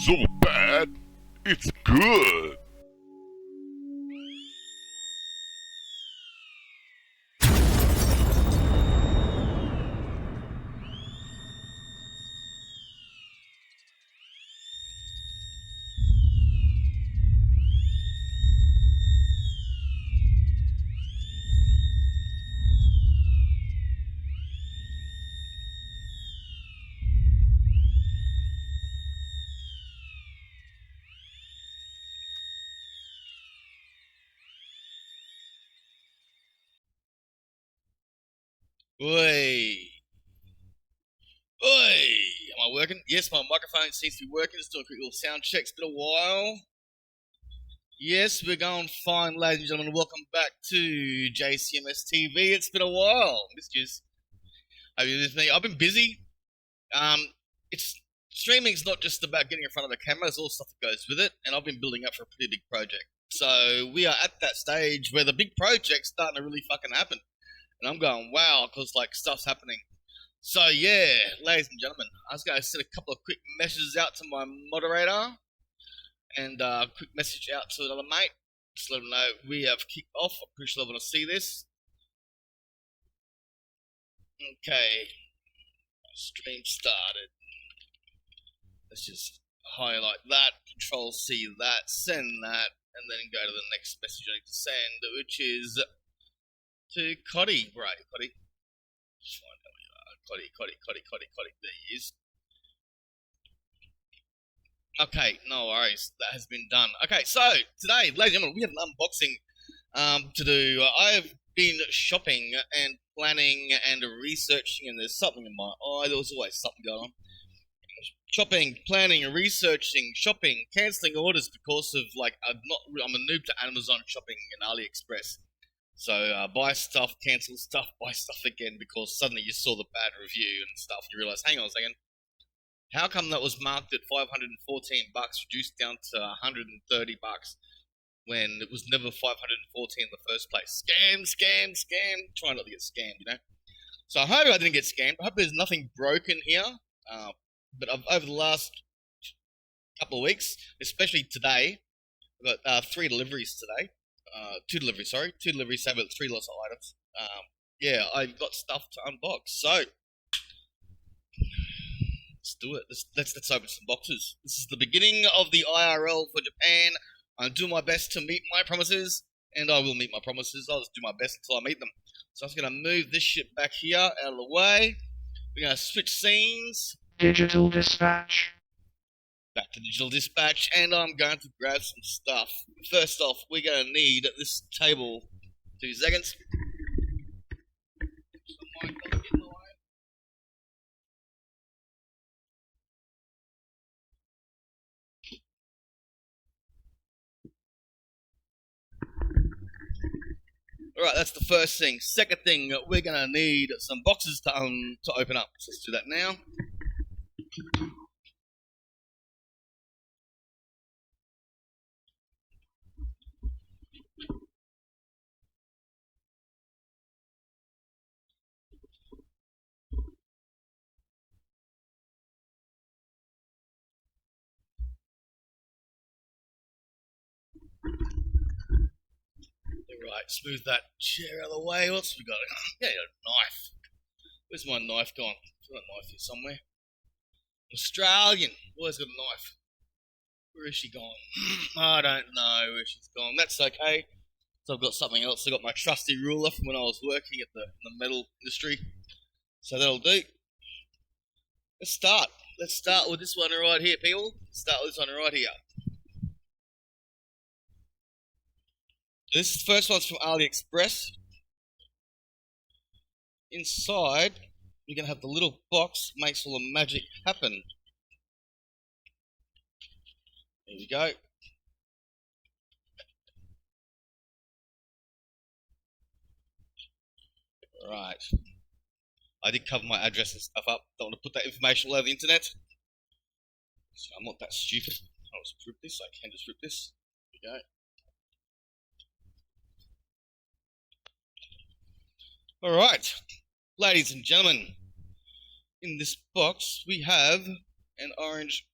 so bad, it's good. Oi. Oi. Am I working? Yes, my microphone seems to be working. Just doing a quick little sound check. It's been a while. Yes, we're going fine, ladies and gentlemen. Welcome back to JCMS TV. It's been a while. Missed yous. Hope you're with me. I've been busy. It's streaming's not just about getting in front of the camera. There's all stuff that goes with it, and I've been building up for a pretty big project. So we are at that stage where the big project's starting to really fucking happen. And I'm going, wow, because like stuff's happening. So yeah, ladies and gentlemen, I was going to send a couple of quick messages out to my moderator and a quick message out to another mate. Just let them know we have kicked off. I'm pretty sure they want to see this. Okay, stream started. Let's just highlight that, Control C that, send that, and then go to the next message I need to send, which is to Coddy. Right, Coddy. Just find out where you are. Coddy. There he is. Okay, no worries. That has been done. Okay, so today, ladies and gentlemen, we have an unboxing to do. I have been shopping and planning and researching, and there's something in my eye. There was always something going on. Shopping, planning, researching, shopping, cancelling orders because of like I'm a noob to Amazon shopping and AliExpress. So buy stuff, cancel stuff, buy stuff again because suddenly you saw the bad review and stuff. You realize, hang on a second, how come that was marked at $514 reduced down to $130 when it was never $514 in the first place? Scam. Try not to get scammed, you know. So I hope I didn't get scammed. I hope there's nothing broken here. But over the last couple of weeks, especially today, I've got 3 deliveries today. 2 deliveries, sorry. 2 deliveries, so about 3 lots of items. Yeah, I've got stuff to unbox. So, let's do it. Let's open some boxes. This is the beginning of the IRL for Japan. I'll do my best to meet my promises, and I will meet my promises. I'll just do my best until I meet them. So I'm just going to move this shit back here, out of the way. We're going to switch scenes. Digital dispatch. Back to Digital Dispatch, and I'm going to grab some stuff. First off, we're going to need this table. 2 seconds. Alright, that's the first thing. Second thing, we're going to need some boxes to open up. So let's do that now. Right, smooth that chair out of the way. What's we got? Yeah, a knife. Where's my knife gone? I've got a knife here somewhere. Australian. Always got a knife. Where is she gone? I don't know where she's gone. That's okay. So I've got something else. I've got my trusty ruler from when I was working at the metal industry. So that'll do. Let's start. Let's start with this one right here, people. Let's start with this one right here. This first one's from AliExpress. Inside, you're going to have the little box that makes all the magic happen. There we go. Right. I did cover my address and stuff up. Don't want to put that information all over the internet. So I'm not that stupid. I'll just rip this. I can just rip this. There we go. Alright, ladies and gentlemen, in this box we have an orange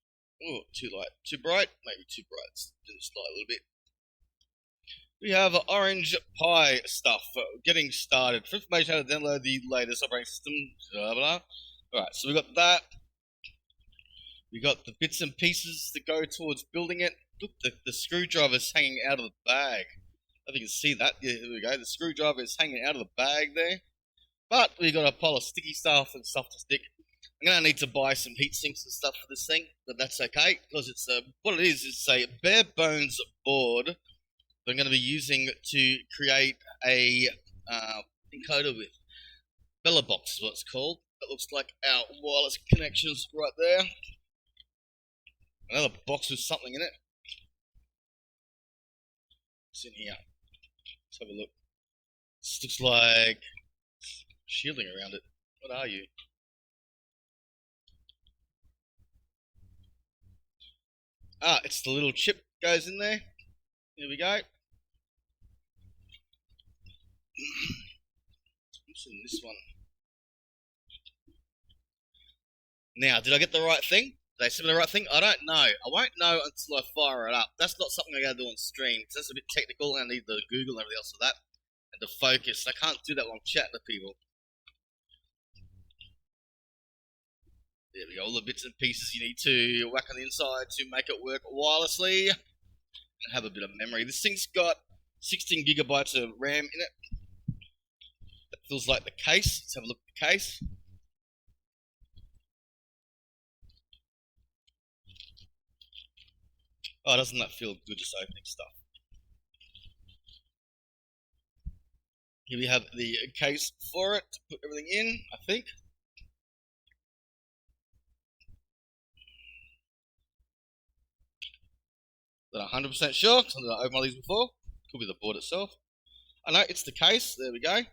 Oh, too light, too bright, maybe too bright. Let's light a little bit. We have Orange Pi stuff. Getting started. For information how to download the latest operating system. Blah, blah. Alright, so we got that. We got the bits and pieces that go towards building it. Look, the screwdriver's hanging out of the bag. I think you can see that. Yeah, there we go. The screwdriver is hanging out of the bag there. But we got a pile of sticky stuff and stuff to stick. I'm gonna need to buy some heat sinks and stuff for this thing, but that's okay because it's what it is. It's a bare bones board that I'm going to be using to create a encoder with. Bellabox is what it's called. That looks like our wireless connections right there. Another box with something in it. What's in here? Let's have a look. This looks like shielding around it. What are you? Ah, it's the little chip that goes in there. Here we go. What's in this one? Now, did I get the right thing? Did I send me the right thing? I don't know. I won't know until I fire it up. That's not something I gotta do on stream, because that's a bit technical, and I need the Google and everything else for that. And to focus. I can't do that while I'm chatting to people. There we go, all the bits and pieces you need to whack on the inside to make it work wirelessly. And have a bit of memory. This thing's got 16 gigabytes of RAM in it. That feels like the case. Let's have a look at the case. Oh, doesn't that feel good just opening stuff? Here we have the case for it to put everything in, I think. Not 100% sure, because I've opened one of these before. Could be the board itself. I know, it's the case. There we go.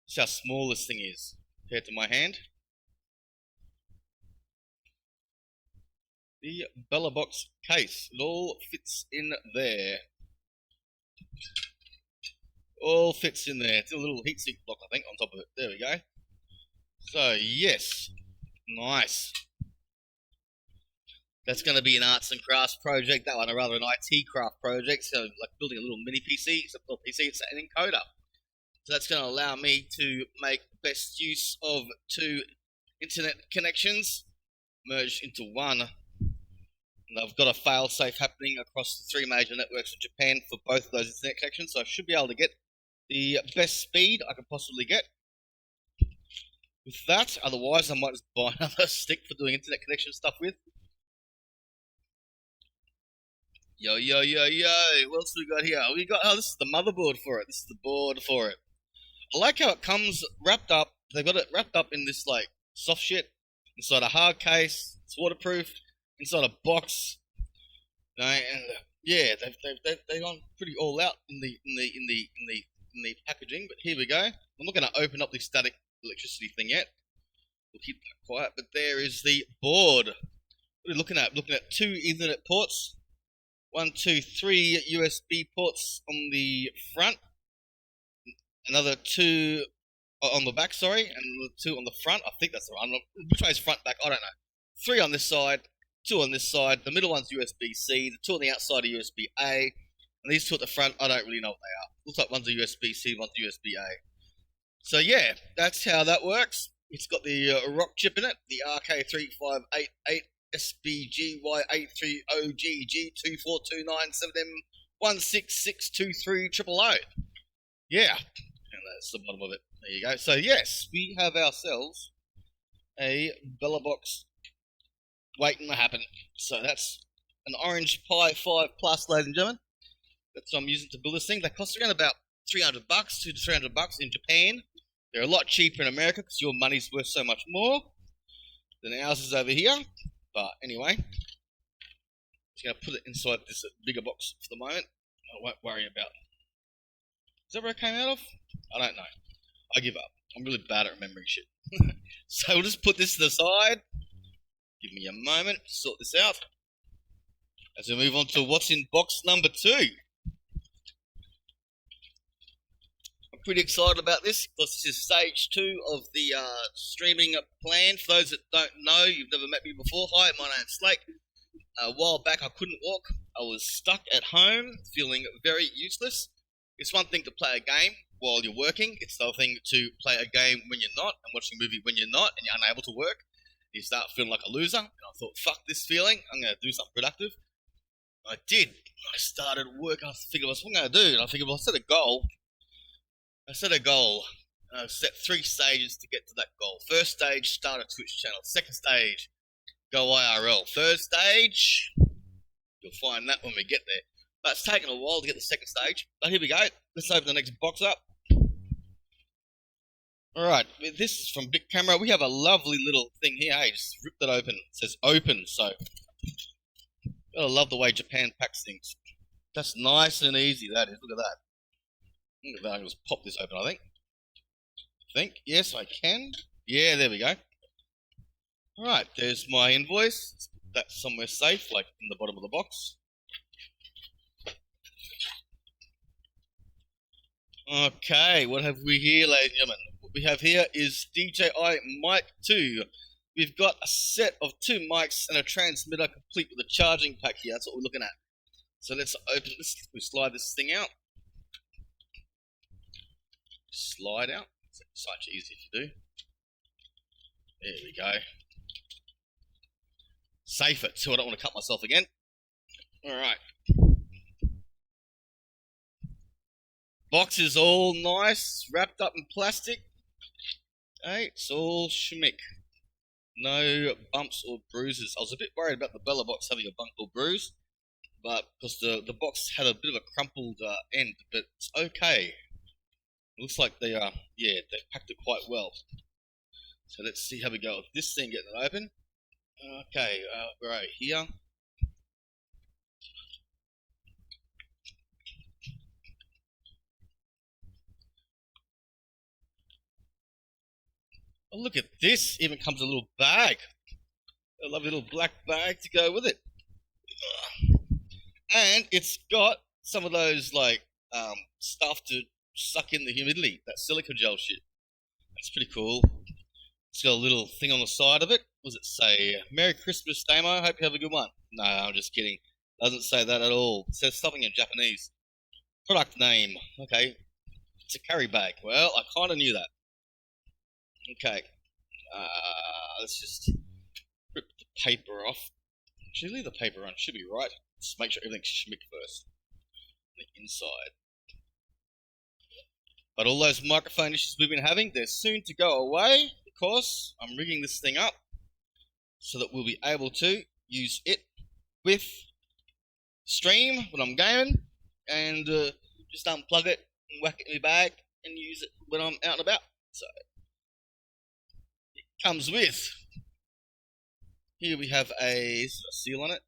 See how small this thing is compared to my hand. The Bellabox case. It all fits in there. All fits in there. It's a little heatsink block, I think, on top of it. There we go. So, yes. Nice. That's going to be an arts and crafts project. That one, or rather an IT craft project. So, like building a little mini PC. Except not PC, it's an encoder. So that's going to allow me to make the best use of two internet connections merged into one. And I've got a fail-safe happening across the 3 major networks in Japan for both of those internet connections. So I should be able to get the best speed I can possibly get with that. Otherwise, I might just buy another stick for doing internet connection stuff with. Yo, yo, yo, yo. What else we got here? We got, oh, this is the motherboard for it. This is the board for it. I like how it comes wrapped up. They've got it wrapped up in this, like, soft shit inside a hard case. It's waterproof. Inside a box. You know, and yeah, they've gone pretty all out in the packaging. But here we go. I'm not going to open up the static electricity thing yet. We'll keep that quiet. But there is the board. What are we looking at? Looking at 2 Ethernet ports. 1, 2, 3 USB ports on the front. Another 2 on the back, sorry. And another 2 on the front. I think that's the one. Which way is front, back? I don't know. 3 on this side. 2 on this side. The middle one's USB-C. The 2 on the outside are USB-A. And these 2 at the front, I don't really know what they are. Looks like one's a USB-C, one's USB-A. So yeah, that's how that works. It's got the ROC chip in it. The RK3588 SBGY83OGG24297M16623000. Yeah, and that's the bottom of it. There you go. So yes, we have ourselves a Bellabox waiting to happen. So that's an Orange Pi 5 Plus, ladies and gentlemen. That's what I'm using to build this thing. They cost around about $300, $200 to $300 in Japan. They're a lot cheaper in America because your money's worth so much more than ours is over here. But anyway, just going to put it inside this bigger box for the moment. I won't worry about it. Is that where it came out of? I don't know. I give up. I'm really bad at remembering shit. So we'll just put this to the side. Give me a moment to sort this out as we move on to what's in box number 2. pretty excited about this because this is stage 2 of the streaming plan. For those that don't know, you've never met me before. Hi, my name's Slake. A while back, I couldn't walk. I was stuck at home, feeling very useless. It's one thing to play a game while you're working. It's the other thing to play a game when you're not and watching a movie when you're not and you're unable to work. You start feeling like a loser. And I thought, fuck this feeling. I'm going to do something productive. I did. I started work. I figured, what am I going to do? And I figured, well, I set a goal. I set 3 stages to get to that goal. First stage, start a Twitch channel. Second stage, go IRL. Third stage, you'll find that when we get there. But it's taken a while to get the second stage. But here we go. Let's open the next box up. Alright, this is from Big Camera. We have a lovely little thing here. Hey, just rip that open. It says open, so I love the way Japan packs things. That's nice and easy, that is. Look at that. Look at that. I can just pop this open, I think. Yes, I can. Yeah, there we go. Alright, there's my invoice. That's somewhere safe, like in the bottom of the box. Okay, what have we here, ladies and gentlemen? What we have here is DJI Mic 2. We've got a set of 2 mics and a transmitter complete with a charging pack here. That's what we're looking at. So let's open this. We slide this thing out. Slide out. It's such easy to do. There we go. Safe it, so I don't want to cut myself again. Alright. Box is all nice, wrapped up in plastic. Hey, it's all schmick. No bumps or bruises. I was a bit worried about the Bella box having a bump or bruise, but because the box had a bit of a crumpled end, but it's okay. It looks like they they've packed it quite well. So let's see how we go with this thing getting it open. Okay, we're right here. Oh, look at this. Even comes a little bag. A lovely little black bag to go with it. And it's got some of those like stuff to suck in the humidity. That silica gel shit. That's pretty cool. It's got a little thing on the side of it. What does it say? Merry Christmas, Damo. Hope you have a good one. No, I'm just kidding. Doesn't say that at all. It says something in Japanese. Product name. Okay. It's a carry bag. Well, I kind of knew that. Okay, let's just rip the paper off. Should leave the paper on, should be right. Just make sure everything's schmick first. The inside. But all those microphone issues we've been having, they're soon to go away because I'm rigging this thing up so that we'll be able to use it with stream when I'm gaming and just unplug it and whack it in my bag and use it when I'm out and about. So comes with, here we have a seal on it.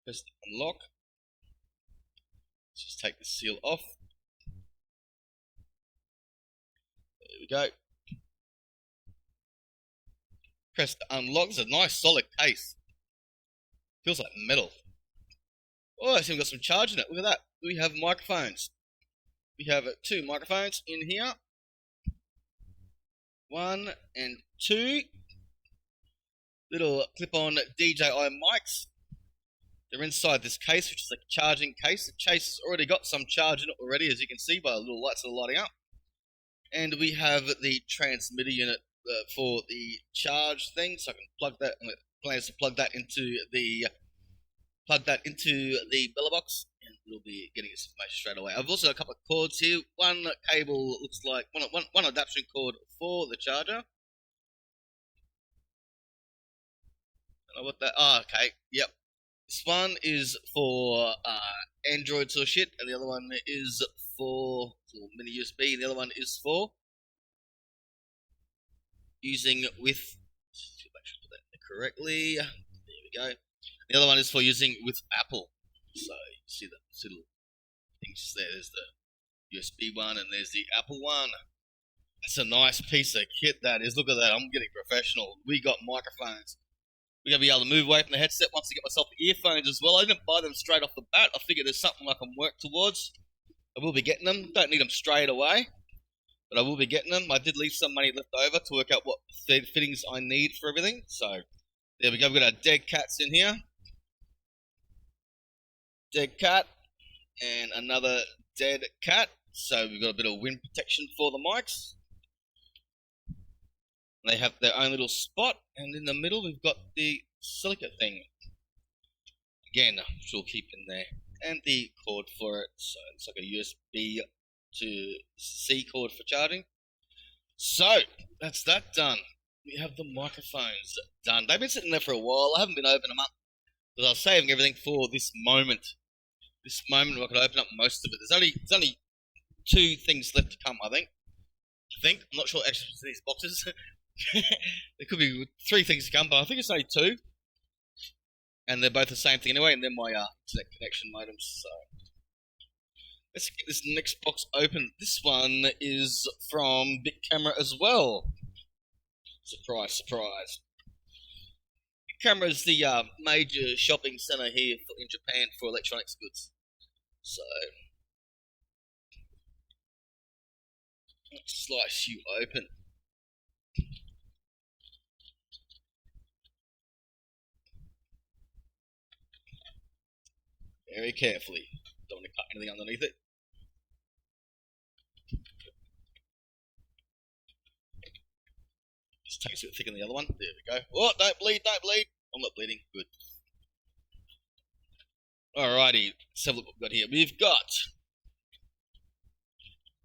Press unlock. Let's just take the seal off. There we go. Press to unlock. It's a nice solid case. Feels like metal. Oh, it's even got some charge in it. Look at that. We have microphones. We have 2 microphones in here. 1 and 2 little clip-on DJI mics. They're inside this case, which is a charging case. The case has already got some charge in it already, as you can see by the little lights that are lighting up. And we have the transmitter unit for the charge thing, so I can plug that. And it plans to plug that into the Bella box, and we'll be getting this information straight away. I've also got a couple of cords here. One cable looks like one adaptation cord for the charger. I don't know what that. Oh, okay. Yep. This one is for Android sort of shit, and the other one is for mini USB. The other one is for using with. Make sure I put that correctly. There we go. The other one is for using with Apple. So you see the little things there. There's the USB one and there's the Apple one. That's a nice piece of kit that is. Look at that. I'm getting professional. We got microphones. We're going to be able to move away from the headset once I get myself earphones as well. I didn't buy them straight off the bat. I figured there's something I can work towards. I will be getting them. Don't need them straight away, but I will be getting them. I did leave some money left over to work out what fittings I need for everything. So there we go. We've got our dead cats in here. Dead cat and another dead cat. So we've got a bit of wind protection for the mics. They have their own little spot, and in the middle we've got the silica thing. Again, which we'll keep in there. And the cord for it. So it's like a USB to C cord for charging. So that's that done. We have the microphones done. They've been sitting there for a while. I haven't been opening them up because I was saving everything for this moment. This moment where I could open up most of it. There's only 2 things left to come, I think. I'm not sure actually for these boxes. There could be 3 things to come, but I think it's only 2. And they're both the same thing anyway, and then my internet connection modems. So let's get this next box open. This one is from Big Camera as well. Surprise, surprise. Big Camera is the major shopping center here in Japan for electronics goods. So let's slice you open. Very carefully. Don't want to cut anything underneath it. Just takes it thicker than the other one. There we go. Oh, don't bleed, don't bleed. I'm not bleeding. Good. Alrighty. Let's have a look what we've got here. We've got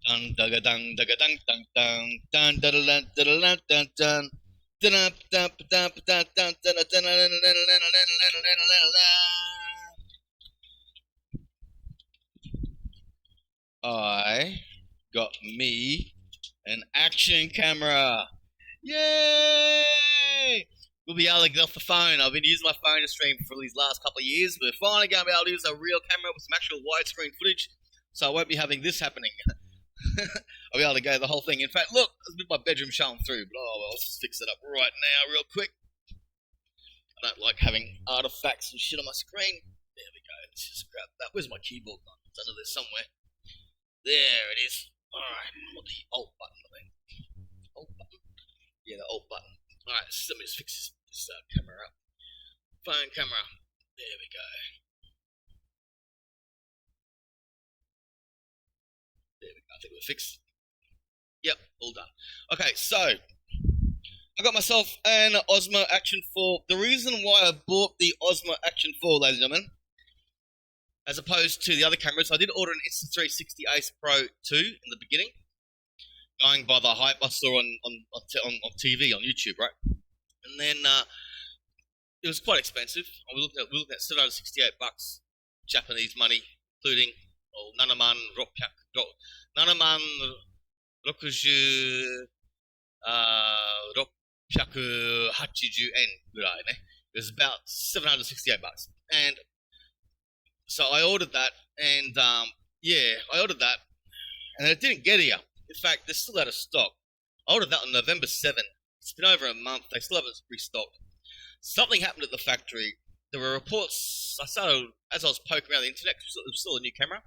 dun dugga dun dugga dun dun dun dun dun dun dun dun dun I got me an action camera. Yay! We'll be able to get off the phone. I've been using my phone to stream for these last couple of years. We're finally going to be able to use a real camera with some actual widescreen footage, so I won't be having this happening. I'll be able to go the whole thing. In fact, look, there's a bit of my bedroom showing through, but oh well, let's just fix it up right now real quick. I don't like having artifacts and shit on my screen. There we go. Let's just grab that. Where's my keyboard? It's under there somewhere. There it is. Alright, what the alt button, I think. Alt button? Yeah, the alt button. Alright, so let me just fix this camera up. Phone camera. There we go. There we go. I think we're fixed. Yep, all done. Okay, so I got myself an Osmo Action 4. The reason why I bought the Osmo Action 4, ladies and gentlemen, as opposed to the other cameras, I did order an Insta360 Ace Pro 2 in the beginning, going by the hype I saw on TV, on YouTube, right? And then it was quite expensive. We looked at $768 Japanese money, including Nanaman Rokuju 680 yen ぐらいね. It was about $768. And so I ordered that, and yeah, I ordered that, and it didn't get here. In fact, they're still out of stock. I ordered that on November 7. It's been over a month. They still haven't restocked. Something happened at the factory. There were reports. As I was poking around the internet, because it was still a new camera,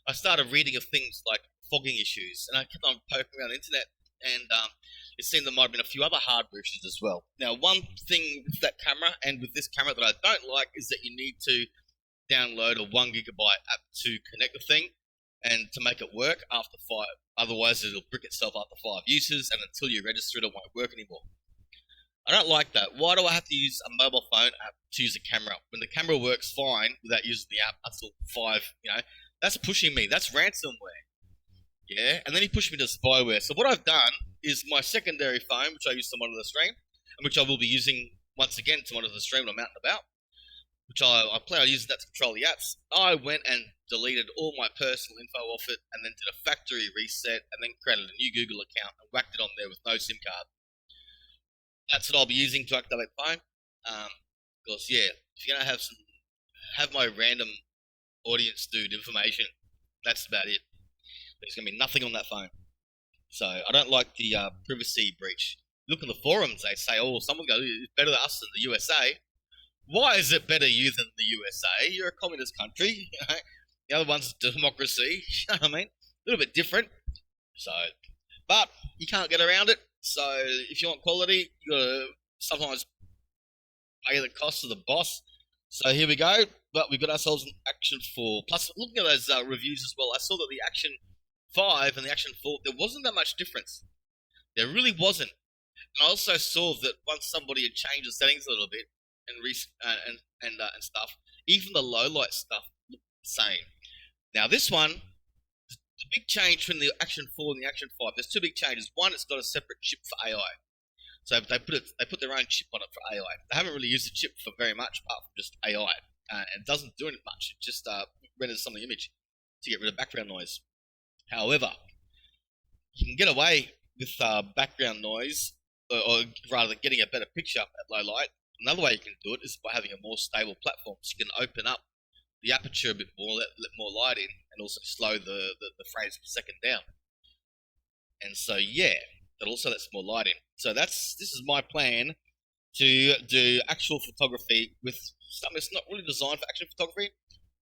I started reading of things like fogging issues, and I kept on poking around the internet, and it seemed there might have been a few other hardware issues as well. Now, one thing with that camera and with this camera that I don't like is that you need to download a 1 gigabyte app to connect the thing and to make it work after 5. Otherwise, it'll brick itself after 5 uses, and until you register it, it won't work anymore. I don't like that. Why do I have to use a mobile phone app to use a camera when the camera works fine without using the app until 5? You know, that's pushing me. That's ransomware. Yeah, and then he pushed me to spyware. So what I've done is my secondary phone, which I use to monitor the stream, and which I will be using once again to monitor the stream when I'm out and about, which I plan on using that to control the apps. I went and deleted all my personal info off it, and then did a factory reset, and then created a new Google account and whacked it on there with no SIM card. That's what I'll be using to activate the phone. Because yeah, if you're gonna have my random audience dude information, that's about it. There's gonna be nothing on that phone. So I don't like the privacy breach. Look at the forums, they say, oh, someone goes, it's better than us than the USA. Why is it better you than the USA? You're a communist country. The other one's democracy. You know what I mean? A little bit different. So, but you can't get around it. So if you want quality, you gotta sometimes pay the cost of the boss. So here we go. But we've got ourselves an Action 4. Plus, looking at those reviews as well, I saw that the Action 5 and the Action 4, there wasn't that much difference. There really wasn't. And I also saw that once somebody had changed the settings a little bit and stuff, even the low light stuff looked the same. Now this one, the big change between the Action 4 and the Action 5, there's two big changes. One, it's got a separate chip for AI. So they put their own chip on it for AI. They haven't really used the chip for very much apart from just AI. And it doesn't do it much. It just renders some of the image to get rid of background noise. However, you can get away with background noise, or rather getting a better picture at low light. Another way you can do it is by having a more stable platform. So you can open up the aperture a bit more, let more light in, and also slow the frames per second down. And so yeah, that also lets more light in. So this is my plan to do actual photography with something that's not really designed for action photography,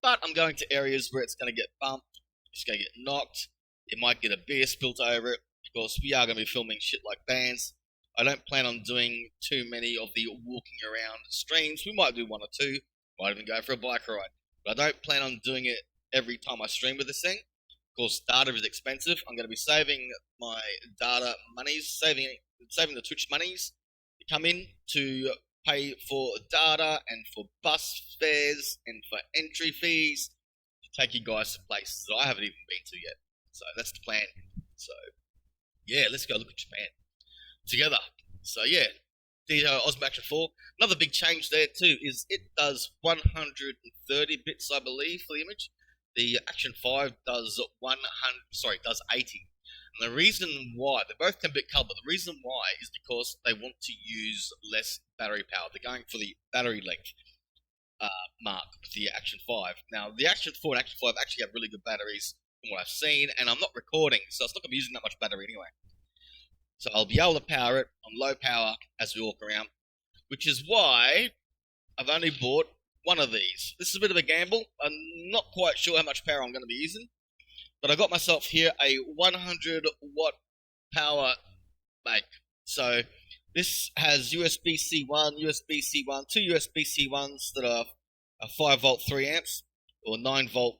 but I'm going to areas where it's going to get bumped, it's going to get knocked, it might get a beer spilt over it, because we are going to be filming shit like bands. I don't plan on doing too many of the walking around streams. We might do one or two, might even go for a bike ride, but I don't plan on doing it every time I stream with this thing. Of course, data is expensive. I'm going to be saving my data monies, saving the Twitch monies to come in to pay for data and for bus fares and for entry fees to take you guys to places that I haven't even been to yet. So that's the plan. So yeah, let's go look at Japan together. So yeah, the Osmo Action 4. Another big change there too is it does 130 bits, I believe, for the image. The Action 5 does 80. And the reason why, they're both 10-bit color, but the reason why is because they want to use less battery power. They're going for the battery length mark with the Action 5. Now, the Action 4 and Action 5 actually have really good batteries from what I've seen, and I'm not recording, so it's not going to be using that much battery anyway. So I'll be able to power it on low power as we walk around, which is why I've only bought one of these. This is a bit of a gamble. I'm not quite sure how much power I'm going to be using, but I got myself here a 100 watt power bank. So this has USB-C 1, USB-C 1, two USB-C 1s that are 5 volt 3 amps, or 9 volt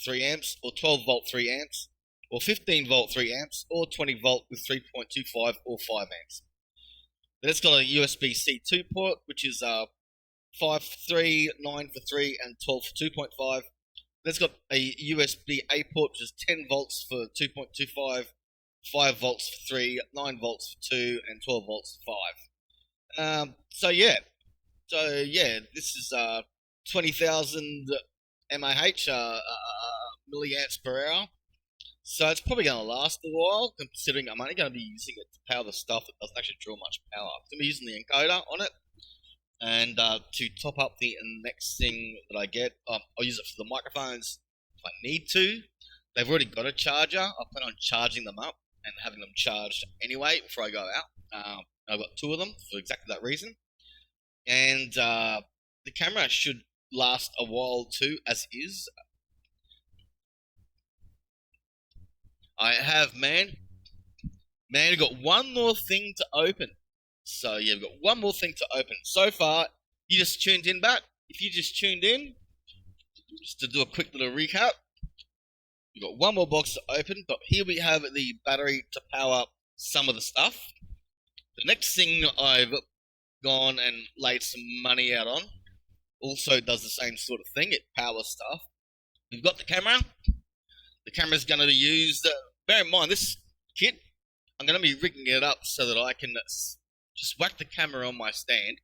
3 amps, or 12 volt 3 amps, or 15 volt 3 amps, or 20 volt with 3.25 or 5 amps. Then it's got a USB-C 2 port, which is 5 for 3, 9 for 3, and 12 for 2.5. Then it's got a USB-A port, which is 10 volts for 2.25, 5 volts for 3, 9 volts for 2, and 12 volts for 5. So yeah, this is 20,000 mAh, milliamps per hour. So it's probably going to last a while, considering I'm only going to be using it to power the stuff that doesn't actually draw much power. I'm going to be using the encoder on it, and to top up the next thing that I get, I'll use it for the microphones if I need to. They've already got a charger. I plan on charging them up and having them charged anyway before I go out. I've got 2 of them for exactly that reason. And the camera should last a while too, as is. I have, I've got one more thing to open. So yeah, we've got one more thing to open. So far, you just tuned in back. If you just tuned in, just to do a quick little recap, we've got one more box to open, but here we have the battery to power some of the stuff. The next thing I've gone and laid some money out on also does the same sort of thing. It powers stuff. We've got the camera. The camera's going to be used. Bear in mind, this kit, I'm going to be rigging it up so that I can just whack the camera on my stand.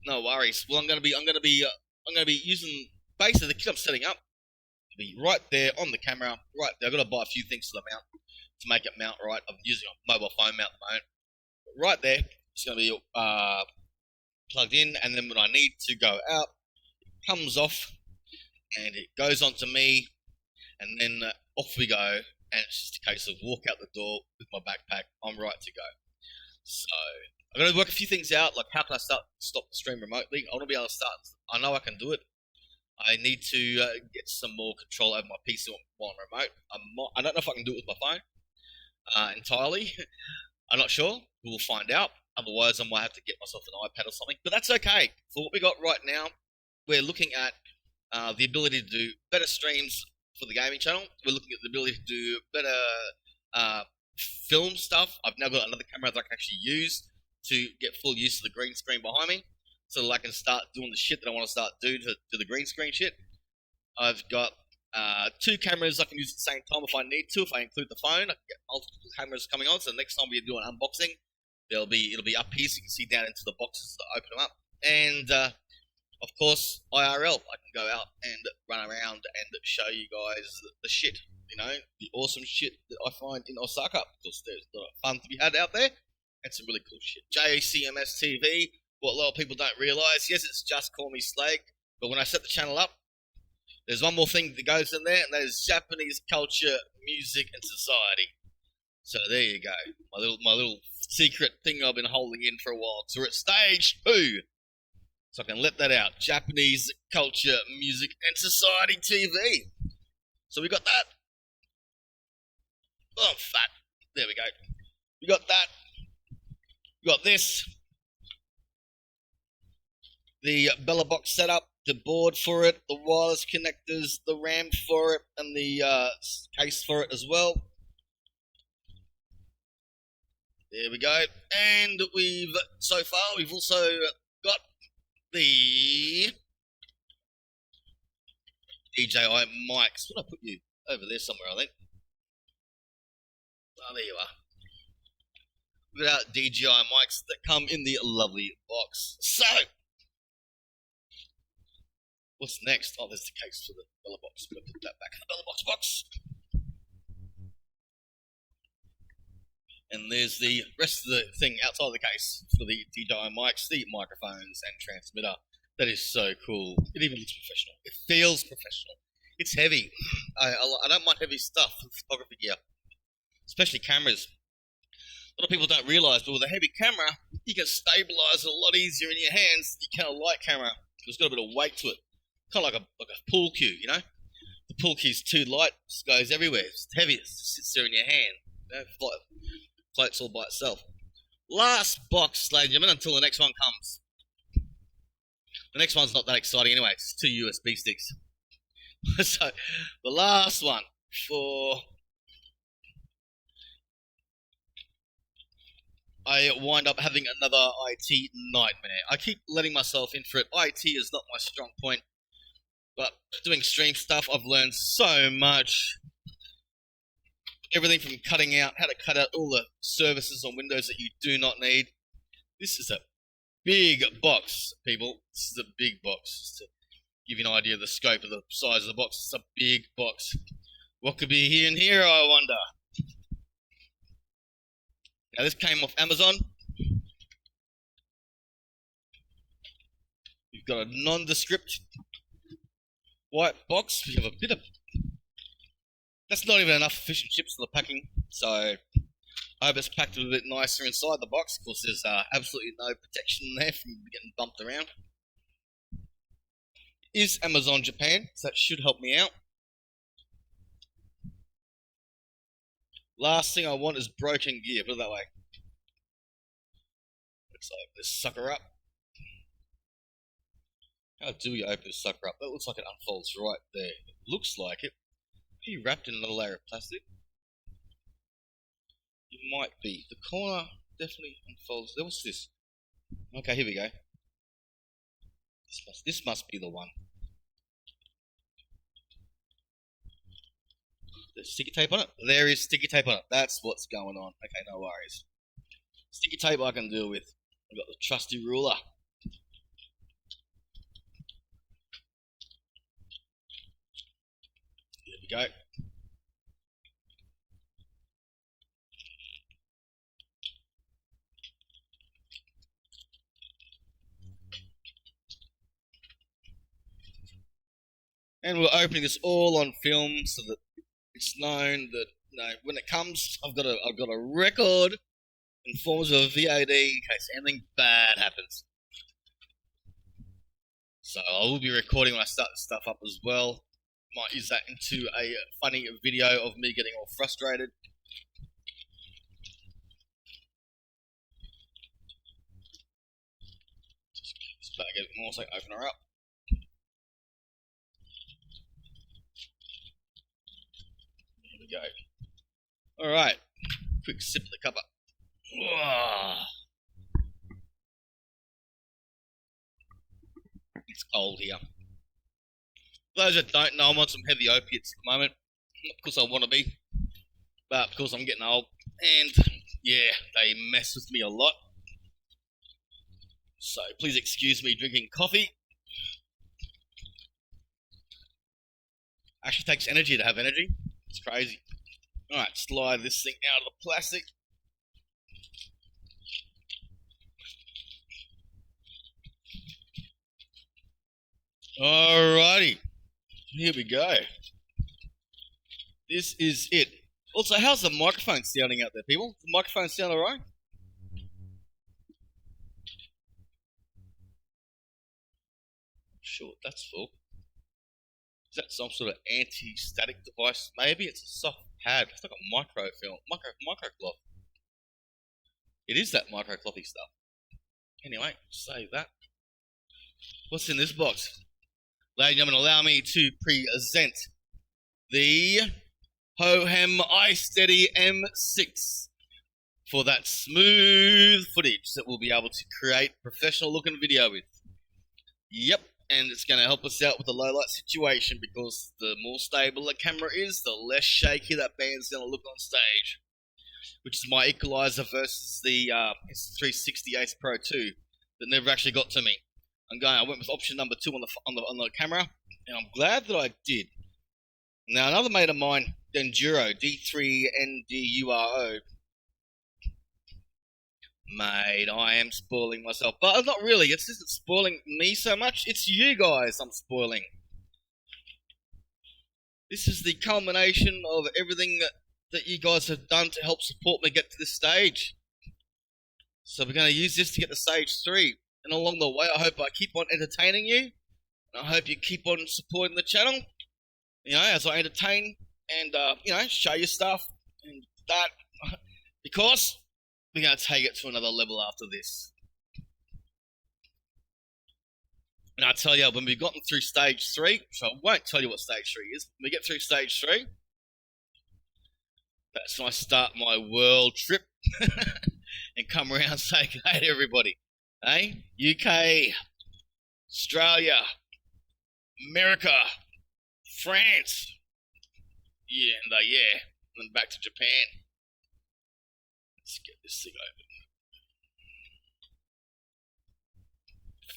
No worries. Well, I'm going to be using basically the kit I'm setting up to be right there on the camera. Right there. I've got to buy a few things for the mount to make it mount right. I'm using a mobile phone mount at the moment. But right there, it's going to be plugged in, and then when I need to go out, it comes off and it goes onto me, and then off we go, and it's just a case of walk out the door with my backpack. I'm right to go. So I'm going to work a few things out, like how can I stop the stream remotely. I want to be able to start. I know I can do it. I need to get some more control over my PC while I'm remote. I don't know if I can do it with my phone entirely. I'm not sure. We'll find out. Otherwise, I might have to get myself an iPad or something. But that's okay. For what we got right now, we're looking at the ability to do better streams for the gaming channel. We're looking at the ability to do better film stuff. I've now got another camera that I can actually use to get full use of the green screen behind me, so that I can start doing the shit that I want to start doing to the green screen shit. I've got 2 cameras I can use at the same time if I need to. If I include the phone, I can get multiple cameras coming on. So next time we do an unboxing, it'll be up here so you can see down into the boxes that open them up. And of course, IRL. I can go out and run around and show you guys the shit. You know, the awesome shit that I find in Osaka. Because there's a lot of fun to be had out there, and some really cool shit. JCMS TV. What a lot of people don't realise, yes, it's just Call Me Slag, but when I set the channel up, there's one more thing that goes in there, and that is Japanese culture, music, and society. So there you go, my little secret thing I've been holding in for a while. So we're at stage 2, so I can let that out. Japanese culture, music, and society TV. So we got that. Oh, I'm fat. There we go. We got that. We got this. The Bella box setup, the board for it, the wireless connectors, the RAM for it, and the case for it as well. There we go. And so far, we've also got the DJI mics. What did I put you? Over there somewhere, I think. Oh, there you are. We've got our DJI mics that come in the lovely box. So, what's next? Oh, there's the case for the Bella box. We're going to put that back in the Bella box. And there's the rest of the thing outside the case for the DJI mics, the microphones, and transmitter. That is so cool. It even looks professional. It feels professional. It's heavy. I don't mind heavy stuff for photography gear, especially cameras. A lot of people don't realise, but with a heavy camera, you can stabilise it a lot easier in your hands than you can a light camera. It's got a bit of weight to it. Kind of like a pool cue, you know? The pool cue's too light, it just goes everywhere. It's heavy, it just sits there in your hand. You know, floats all by itself. Last box, ladies and gentlemen, until the next one comes. The next one's not that exciting anyway, it's 2 USB sticks. So, the last one for... I wind up having another IT nightmare. I keep letting myself in for it. IT is not my strong point. But doing stream stuff, I've learned so much. Everything from cutting out, how to cut out all the services on Windows that you do not need. This is a big box, people. This is a big box. Just to give you an idea of the scope of the size of the box, it's a big box. What could be in here, I wonder? Now, this came off Amazon. You've got a nondescript white box. We have a bit of... That's not even enough fish and chips for the packing, so I hope it's packed a little bit nicer inside the box. Of course, there's absolutely no protection there from getting bumped around. It is Amazon Japan, so that should help me out. Last thing I want is broken gear, put it that way. Let's open this sucker up. How do we open this sucker up? That looks like it unfolds right there. It looks like it. Are you wrapped in another layer of plastic? It might be. The corner definitely unfolds. What's this? Okay, here we go. This must be the one. There's sticky tape on it? There is sticky tape on it. That's what's going on. Okay, no worries. Sticky tape I can deal with. I've got the trusty ruler. There we go. And we're opening this all on film so that it's known that, you know, when it comes, I've got a record in forms of VOD in case anything bad happens. So I will be recording when I start this stuff up as well. Might use that into a funny video of me getting all frustrated. Just keep this bag a bit more so I can open her up. Here we go. Alright. Quick sip of the cuppa. It's cold here. For those that don't know, I'm on some heavy opiates at the moment. Not because I want to be, but because I'm getting old. And yeah, they mess with me a lot. So please excuse me drinking coffee. Actually takes energy to have energy. It's crazy. Alright, slide this thing out of the plastic. Alrighty. Here we go. This is it. Also, how's the microphone sounding out there, people? Does the microphone sound alright? Sure, that's full. Is that some sort of anti-static device? Maybe it's a soft pad. It's like a microfilm, microcloth. It is that microclothy stuff. Anyway, save that. What's in this box? Ladies and gentlemen, allow me to present the Hohem iSteady M6 for that smooth footage that we'll be able to create professional looking video with. Yep, and it's going to help us out with the low light situation because the more stable the camera is, the less shaky that band's going to look on stage. Which is my equalizer versus the S360 Ace Pro 2 that never actually got to me. I went with option number 2 on the camera, and I'm glad that I did. Now another mate of mine, Denduro D3NDURO. Mate, I am spoiling myself, but not really. It's just spoiling me so much. It's you guys I'm spoiling. This is the culmination of everything that you guys have done to help support me get to this stage. So we're going to use this to get to stage 3. And along the way, I hope I keep on entertaining you. And I hope you keep on supporting the channel. You know, as I entertain and, you know, show you stuff. And that, because we're going to take it to another level after this. And I tell you, when we've gotten through stage 3, so I won't tell you what stage 3 is. When we get through stage 3, that's when I start my world trip and come around and say hey to everybody. Hey? UK, Australia, America, France. Yeah, and then back to Japan. Let's get this thing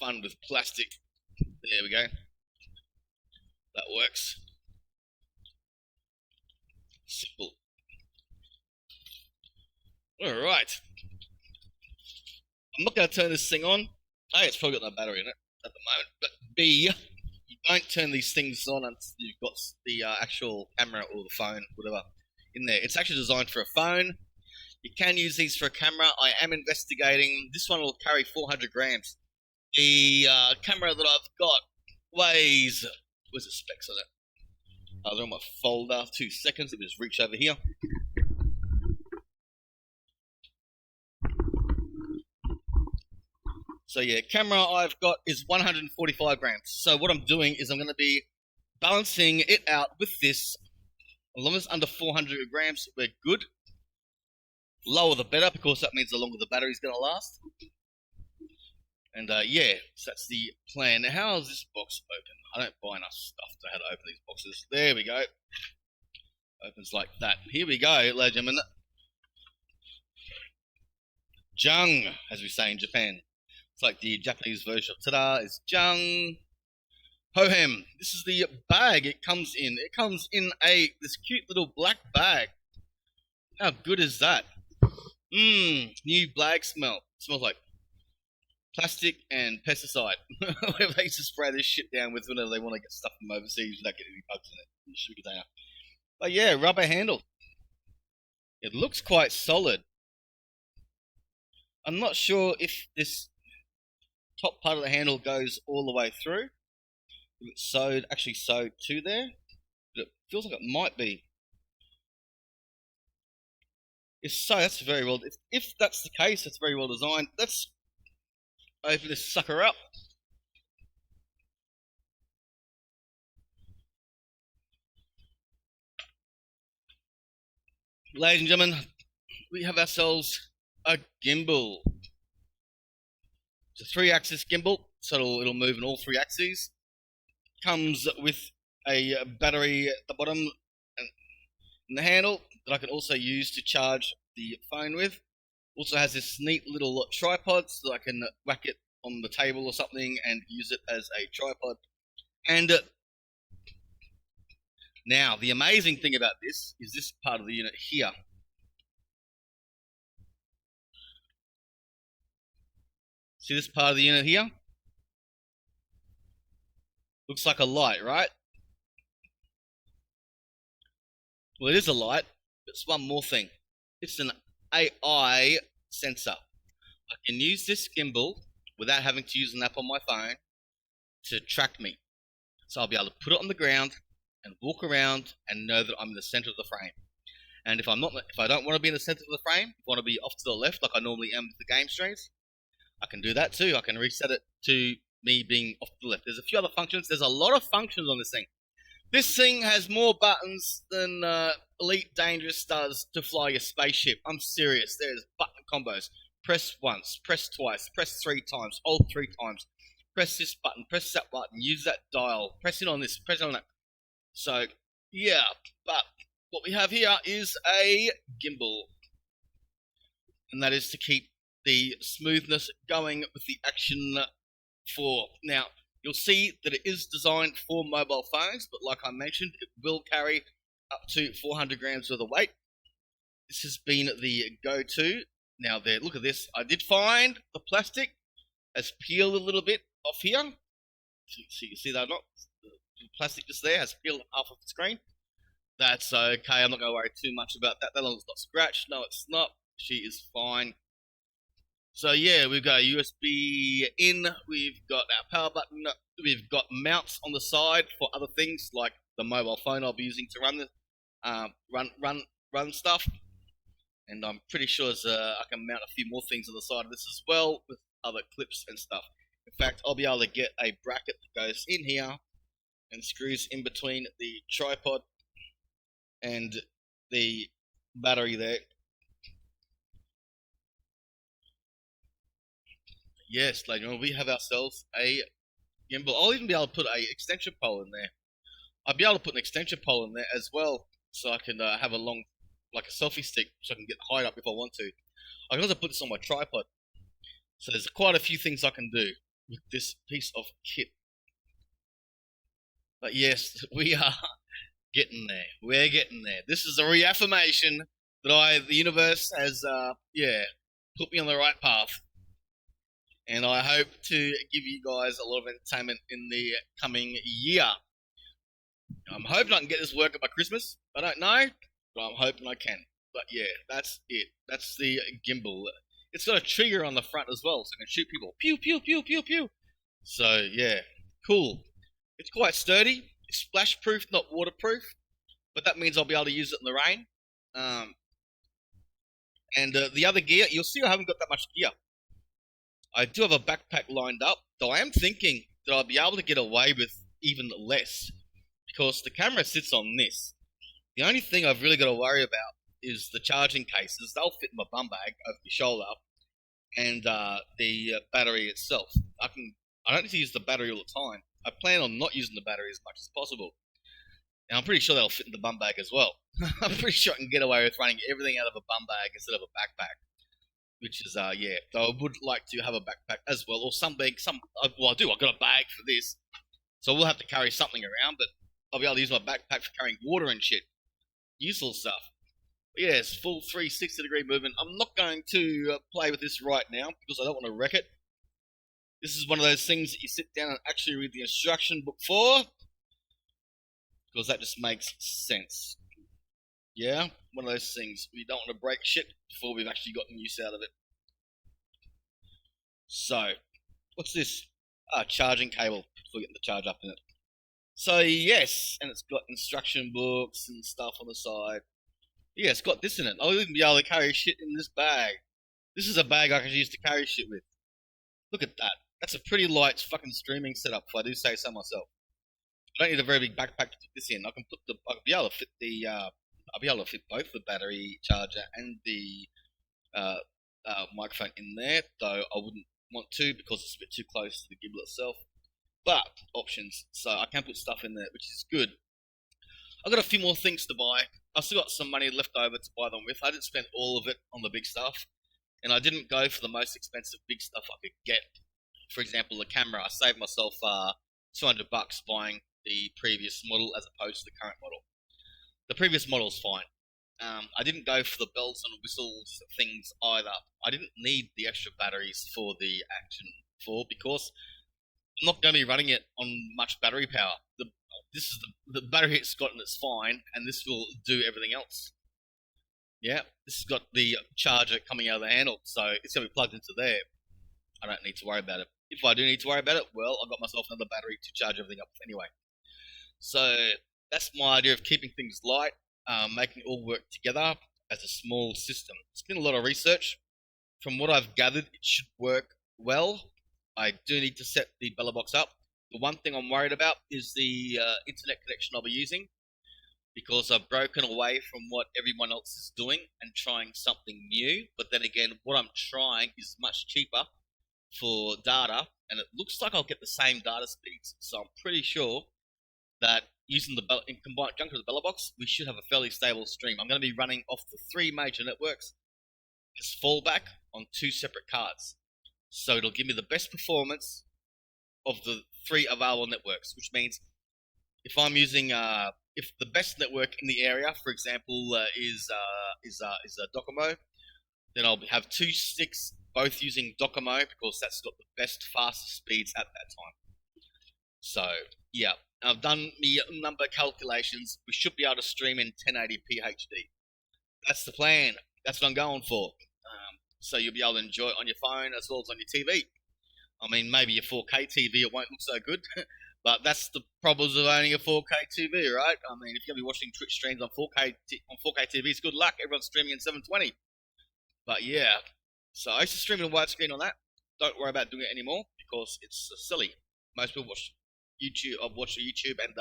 open. Fun with plastic. There we go. That works. Simple. Alright. I'm not going to turn this thing on. A, it's probably got no battery in it at the moment. But B, you don't turn these things on until you've got the actual camera or the phone, whatever, in there. It's actually designed for a phone. You can use these for a camera. I am investigating. This one will carry 400 grams. The camera that I've got weighs... Where's the specs on it? They're on my folder. 2 seconds. Let me just reach over here. So yeah, camera I've got is 145 grams. So what I'm doing is I'm going to be balancing it out with this. As long as it's under 400 grams, we're good. Lower the better, because that means the longer the battery's going to last. And yeah, so that's the plan. Now, how is this box open? I don't buy enough stuff to how to open these boxes. There we go. Opens like that. Here we go, ladies and gentlemen. Jung, as we say in Japan. It's like the Japanese version of tada is Jung. Hohem. This is the bag it comes in. It comes in this cute little black bag. How good is that? New bag smell. It smells like plastic and pesticide. Whatever they used to spray this shit down with whenever they want to get stuff from overseas without getting any bugs in it. In the sugar container. But yeah, rubber handle. It looks quite solid. I'm not sure if this top part of the handle goes all the way through. if it's sewed, actually sewed to there. But it feels like it might be. If so, that's very well. If that's the case, that's very well designed. Let's open this sucker up. Ladies and gentlemen, we have ourselves a gimbal. It's a 3-axis gimbal, so it'll move in all 3 axes. Comes with a battery at the bottom and the handle that I can also use to charge the phone with. Also has this neat little tripod so that I can whack it on the table or something and use it as a tripod. And now, the amazing thing about this is this part of the unit here. See this part of the unit here? Looks like a light, right? Well, it is a light, but it's one more thing. It's an AI sensor. I can use this gimbal without having to use an app on my phone to track me. So I'll be able to put it on the ground and walk around and know that I'm in the center of the frame. And if I don't want to be in the center of the frame, if I want to be off to the left like I normally am with the game streams, I can do that too. I can reset it to me being off to the left. There's a few other functions. There's a lot of functions on this thing. This thing has more buttons than Elite Dangerous does to fly your spaceship. I'm serious. There's button combos. Press once, press twice, press 3 times, hold 3 times. Press this button, press that button, use that dial, press it on this, press it on that. So, yeah, but what we have here is a gimbal. And that is to keep the smoothness going with the Action 4. Now, you'll see that it is designed for mobile phones, but like I mentioned, it will carry up to 400 grams worth of weight. This has been the go-to. Now there, look at this. I did find the plastic has peeled a little bit off here. So you see that or not? The plastic just there has peeled half of the screen. That's okay. I'm not going to worry too much about that. That one's not scratched. No, it's not. She is fine. So yeah, we've got a USB in, we've got our power button, we've got mounts on the side for other things like the mobile phone I'll be using to run stuff. And I'm pretty sure I can mount a few more things on the side of this as well with other clips and stuff. In fact, I'll be able to get a bracket that goes in here and screws in between the tripod and the battery there. Yes, ladies and gentlemen, we have ourselves a gimbal. I'll even be able to put a extension pole in there. I'll be able to put an extension pole in there as well, so I can have a long, like a selfie stick, so I can get height up if I want to. I can also put this on my tripod. So there's quite a few things I can do with this piece of kit. But yes, we are getting there. We're getting there. This is a reaffirmation that the universe has, put me on the right path. And I hope to give you guys a lot of entertainment in the coming year. I'm hoping I can get this working by Christmas. I don't know, but I'm hoping I can. But yeah, that's it. That's the gimbal. It's got a trigger on the front as well, so I can shoot people. Pew, pew, pew, pew, pew. So yeah, cool. It's quite sturdy. It's splash-proof, not waterproof. But that means I'll be able to use it in the rain. And the other gear, you'll see I haven't got that much gear. I do have a backpack lined up, though I am thinking that I'll be able to get away with even less, because the camera sits on this. The only thing I've really got to worry about is the charging cases. They'll fit in my bum bag over my shoulder, and the battery itself. I don't need to use the battery all the time. I plan on not using the battery as much as possible. And I'm pretty sure they'll fit in the bum bag as well. I'm pretty sure I can get away with running everything out of a bum bag instead of a backpack. Which is, yeah, though I would like to have a backpack as well, or something, well I do, I've got a bag for this, so we'll have to carry something around, but I'll be able to use my backpack for carrying water and shit. Useful stuff. But yeah, it's full 360-degree movement. I'm not going to play with this right now, because I don't want to wreck it. This is one of those things that you sit down and actually read the instruction book for, because that just makes sense. Yeah, one of those things. We don't want to break shit before we've actually gotten use out of it. So, what's this? Charging cable for getting the charge up in it. So yes, and it's got instruction books and stuff on the side. Yeah, it's got this in it. I'll even be able to carry shit in this bag. This is a bag I can use to carry shit with. Look at that. That's a pretty light fucking streaming setup, if I do say so myself. I don't need a very big backpack to put this in. I'll be able to fit I'll be able to fit both the battery charger and the uh, microphone in there, though I wouldn't want to because it's a bit too close to the gimbal itself. But options, so I can put stuff in there, which is good. I've got a few more things to buy. I've still got some money left over to buy them with. I didn't spend all of it on the big stuff, and I didn't go for the most expensive big stuff I could get. For example, the camera. I saved myself $200 buying the previous model as opposed to the current model. The previous model's fine. I didn't go for the bells and whistles things either. I didn't need the extra batteries for the Action 4 because I'm not going to be running it on much battery power. This is the battery it's got and it's fine, and this will do everything else. Yeah, this has got the charger coming out of the handle, so it's going to be plugged into there. I don't need to worry about it. If I do need to worry about it, well, I've got myself another battery to charge everything up anyway. So that's my idea of keeping things light, making it all work together as a small system. It's been a lot of research. From what I've gathered, it should work well. I do need to set the Bella Box up. The one thing I'm worried about is the internet connection I'll be using, because I've broken away from what everyone else is doing and trying something new. But then again, what I'm trying is much cheaper for data, and it looks like I'll get the same data speeds. So I'm pretty sure that using in conjunction with the Bella Box, we should have a fairly stable stream. I'm going to be running off the 3 major networks as fallback on 2 separate cards. So it'll give me the best performance of the 3 available networks, which means if I'm using if the best network in the area, for example, is Docomo, then I'll have 2 sticks both using Docomo because that's got the best, fastest speeds at that time. So yeah, I've done the number calculations. We should be able to stream in 1080p HD. That's the plan. That's what I'm going for. So you'll be able to enjoy it on your phone as well as on your TV. I mean, maybe your 4K TV, it won't look so good. But that's the problems of owning a 4K TV, right? I mean, if you're going to be watching Twitch streams on 4K TVs, good luck. Everyone's streaming in 720. But yeah, so I used to stream in widescreen on that. Don't worry about doing it anymore because it's silly. Most people watch YouTube, YouTube and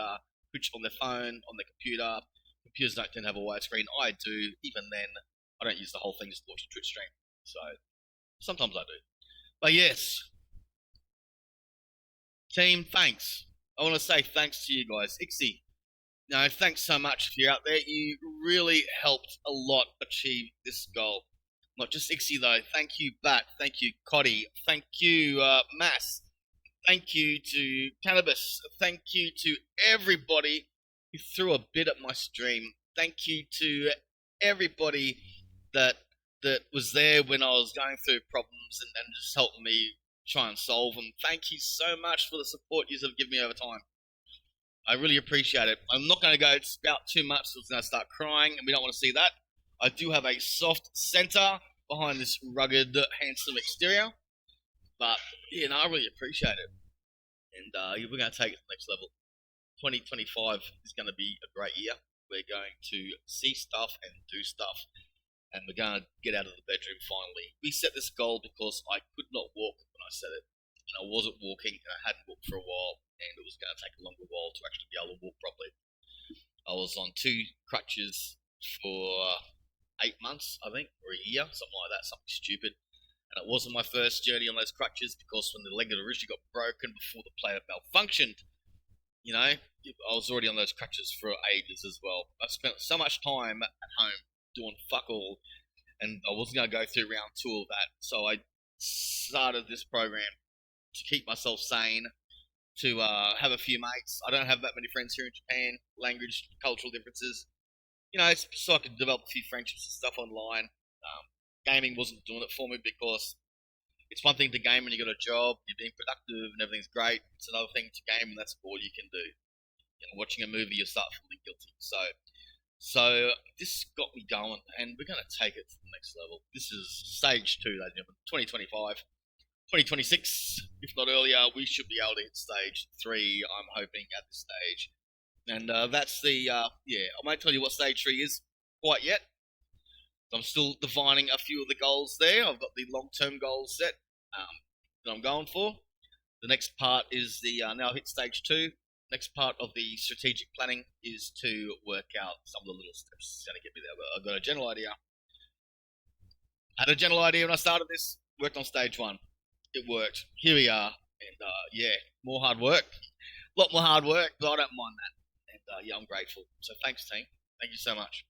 Twitch on their phone, on their computer. Computers don't tend to have a widescreen. I do. Even then, I don't use the whole thing just to watch a Twitch stream. So sometimes I do. But yes, team, thanks. I want to say thanks to you guys. Ixie, thanks so much if you're out there. You really helped a lot achieve this goal. Not just Ixie though. Thank you, Bat. Thank you, Coddy. Thank you, Mass. Thank you to Cannabis. Thank you to everybody who threw a bit at my stream. Thank you to everybody that was there when I was going through problems and just helped me try and solve them. Thank you so much for the support you have given me over time. I really appreciate it. I'm not going to go spout too much, so it's going to start crying, and we don't want to see that. I do have a soft center behind this rugged, handsome exterior, but I really appreciate it. And we're going to take it to the next level. 2025 is going to be a great year. We're going to see stuff and do stuff, and we're going to get out of the bedroom finally. We set this goal because I could not walk when I set it, and I wasn't walking, and I hadn't walked for a while, and it was going to take a longer while to actually be able to walk properly. I was on 2 crutches for 8 months, I think, or a year, something like that, something stupid. And it wasn't my first journey on those crutches because when the leg had originally got broken before the player malfunctioned, I was already on those crutches for ages as well. I spent so much time at home doing fuck all, and I wasn't going to go through round 2 of that. So I started this program to keep myself sane, to have a few mates. I don't have that many friends here in Japan. Language, cultural differences. So I could develop a few friendships and stuff online. Gaming wasn't doing it for me because it's one thing to game when you got a job, you're being productive and everything's great. It's another thing to game and that's all you can do. Watching a movie, you start feeling guilty. So this got me going, and we're going to take it to the next level. This is stage 2, ladies and gentlemen, 2025. 2026, if not earlier, we should be able to hit stage 3. I'm hoping at this stage, and that's the I won't tell you what stage 3 is quite yet. I'm still defining a few of the goals there. I've got the long-term goals set that I'm going for. The next part is the now hit stage 2. Next part of the strategic planning is to work out some of the little steps. It's going to get me there, but I've got a general idea. I had a general idea when I started this. Worked on stage 1. It worked. Here we are, and more hard work. A lot more hard work, but I don't mind that. And I'm grateful. So thanks, team. Thank you so much.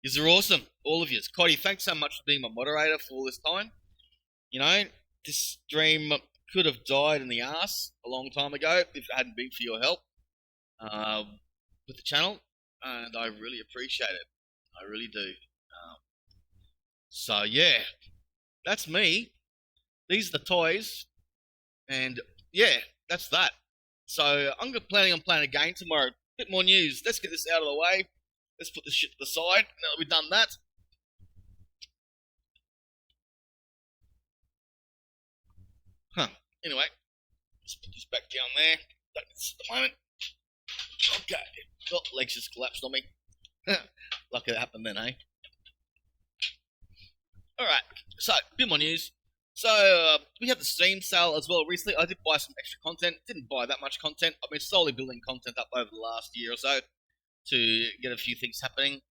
Yous are awesome, all of yous. Coddy, thanks so much for being my moderator for all this time. You know, this stream could have died in the ass a long time ago if it hadn't been for your help with the channel, and I really appreciate it. I really do. So yeah, that's me. These are the toys, and yeah, that's that. So I'm planning on playing a game tomorrow. Bit more news. Let's get this out of the way. Let's put this shit to the side now that we've done that. Anyway, let's put this back down there. Like this at the moment. Okay. Oh, legs just collapsed on me. Lucky that happened then, eh? Alright, so, a bit more news. So, we had the Steam sale as well recently. I did buy some extra content. Didn't buy that much content. I've been slowly building content up over the last year or so to get a few things happening.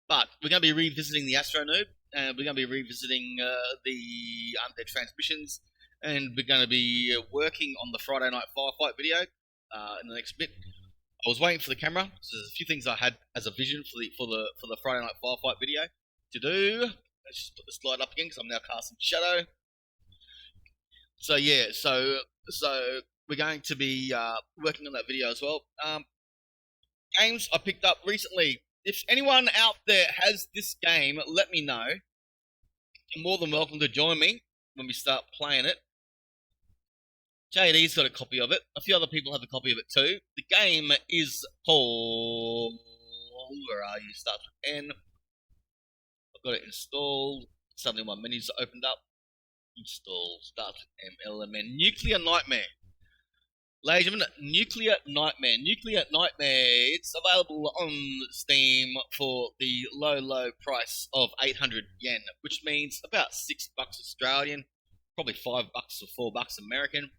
But we're going to be revisiting the Astro Noob, and we're going to be revisiting the Undead Transmissions, and we're going to be working on the Friday Night Firefight video in the next bit. I was waiting for the camera, so there's a few things I had as a vision for the Friday Night Firefight video to do. Let's just put the slide up again because I'm now casting shadow. So yeah, so we're going to be working on that video as well. Games I picked up recently. If anyone out there has this game, let me know. You're more than welcome to join me when we start playing it. JD's got a copy of it. A few other people have a copy of it too. The game is called... Where are you? Starts with N. I've got it installed. Suddenly my menus are opened up. Install. Starts with MLMN. Nuclear Nightmare. Ladies and gentlemen, Nuclear Nightmare. Nuclear Nightmare. It's available on Steam for the low price of 800 yen, which means about $6 Australian, probably $5 or $4 American.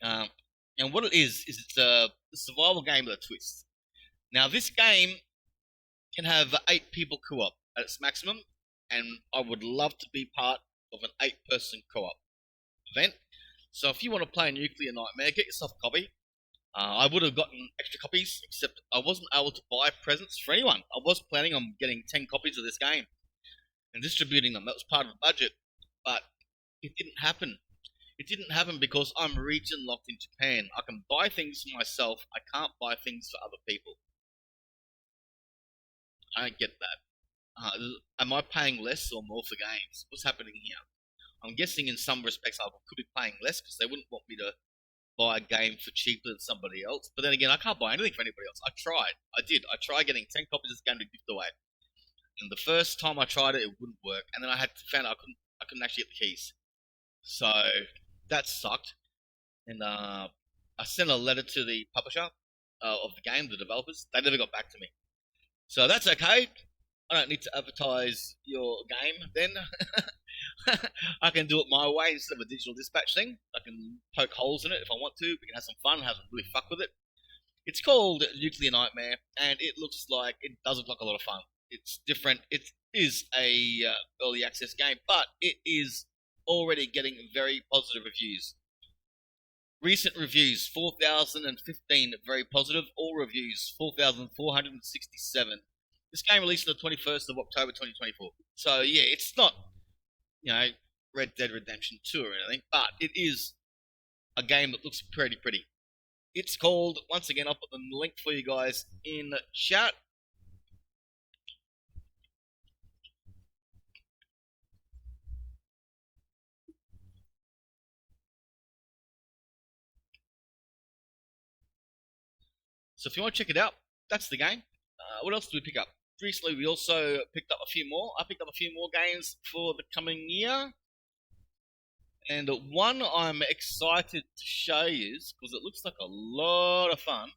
And what it is it's a survival game with a twist. Now, this game can have 8 people co-op at its maximum, and I would love to be part of an 8-person co-op event. So if you want to play Nuclear Nightmare, get yourself a copy. I would have gotten extra copies, except I wasn't able to buy presents for anyone. I was planning on getting 10 copies of this game and distributing them. That was part of the budget, but it didn't happen. It didn't happen because I'm region locked in Japan. I can buy things for myself. I can't buy things for other people. I don't get that. Am I paying less or more for games? What's happening here? I'm guessing in some respects I could be paying less because they wouldn't want me to buy a game for cheaper than somebody else. But then again, I can't buy anything for anybody else. I tried. I did. I tried getting 10 copies of this game to gift away. And the first time I tried it, it wouldn't work. And then I found out I couldn't actually get the keys. So that sucked. And I sent a letter to the publisher of the game, the developers. They never got back to me. So that's okay. I don't need to advertise your game then. I can do it my way instead of a digital dispatch thing. I can poke holes in it if I want to. We can have some fun, have some really fuck with it. It's called Nuclear Nightmare, and it does look like a lot of fun. It's different. It is a early access game, but it is already getting very positive reviews. Recent reviews, 4,015 very positive. All reviews, 4,467. This game released on the 21st of October 2024. So yeah, it's not, Red Dead Redemption 2 or anything, but it is a game that looks pretty. It's called, once again, I'll put the link for you guys in the chat. So if you want to check it out, that's the game. What else do we pick up? Recently, we also picked up a few more. I picked up a few more games for the coming year. And one I'm excited to show you, because it looks like a lot of fun,